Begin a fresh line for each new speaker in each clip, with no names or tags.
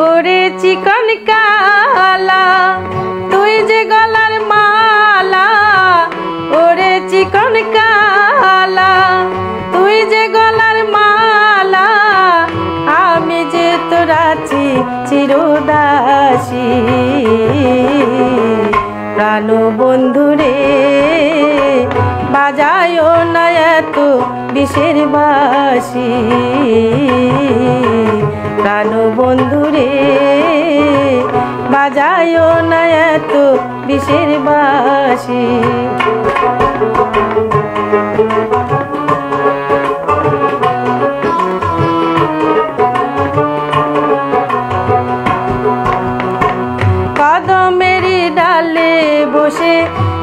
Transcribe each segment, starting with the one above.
ওরে চিকন কালা তুই যে গলার মালা, ওরে চিকন কালা তুই যে গলার মালা, আমি যে তোর আছি চিরদাসী। প্রাণ বন্ধুরে বাজায়ও না এত বিষের বাঁশি, প্রাণ বন্ধুরে বাজায়ও না এত বিষের বাঁশি। কদমেরই ডালে বসে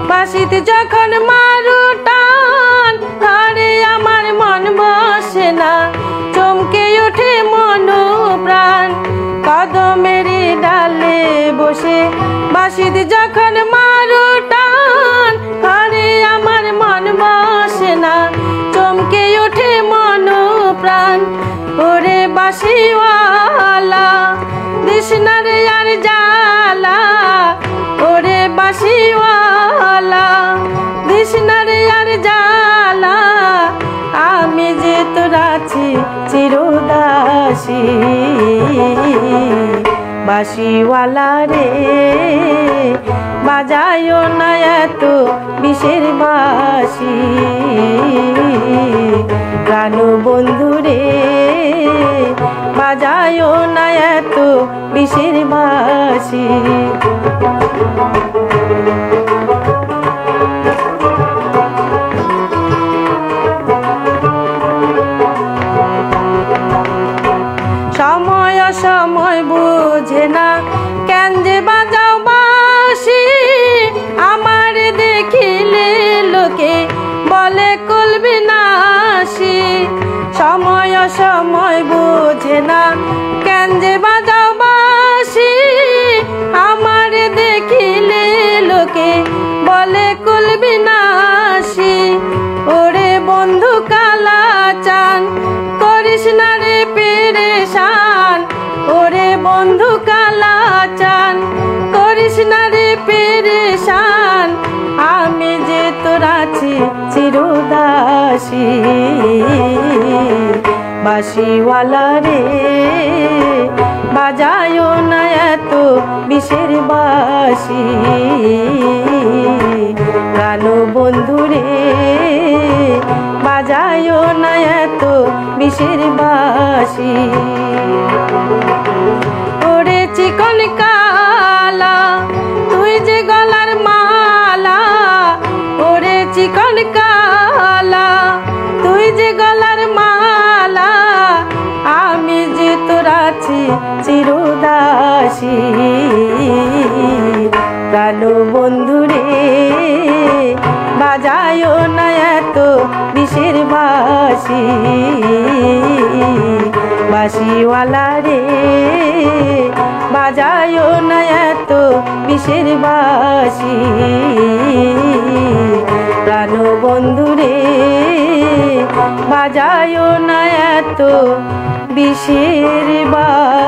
বাঁশিতে যখন মারু টান, ধরে আমার মন বসে না, চমকে ওঠে মন প্রাণ। কদমেরই ডালে বসে বাঁশিতে যখন মারু টান, ধরে আমার মন বসে না, চমকে ওঠে মন প্রাণ। ওরে বাঁশিওয়ালা দিস না রে আর জ্বালা, ওরে বাঁশিওয়ালা দিস না রে আর জ্বালা, আমি যে তোর আছি চিরদাসী। বাঁশিওয়ালা রে বাজায়ও না এত বিষের বাঁশি, প্রাণ বন্ধুরে বাজায়ও না এত বিষের বাঁশি। সময় সময় বুঝে না কেন যে বাজাও বাঁশি, আমার দেখিলে লোকে বলে কুলবি নাশি। সময় সময় বুঝে না কেন যে বাজাও বাঁশি, আমার দেখিলে লোকে বলে কুলবি নাশি। ওরে বন্ধু কালা চান করিস না রে পেরেশান, ওরে বন্ধু কালা চান করিস না রে পেরেশান, আমি যে তোর আছি চিরদাসী। বাঁশিওয়ালা রে বাজায়ও না এত বিষের বাঁশি, প্রাণ বন্ধুরে বাজায়ও না এত বিষের বাঁশি। ওরে চিকন কালা তুই যে গলার মালা, ওরে চিকন কালা তুই যে গলার মালা, আমি যে তোর আছি চিরদাসী। প্রাণ বন্ধুরে বাজায়ও না এত বিষের বাঁশি, বাঁশিওয়ালা রে বাজায়ও না এত বিষের বাঁশি, প্রাণ বন্ধুরে বাজায়ও না এত বিষের বাঁশি।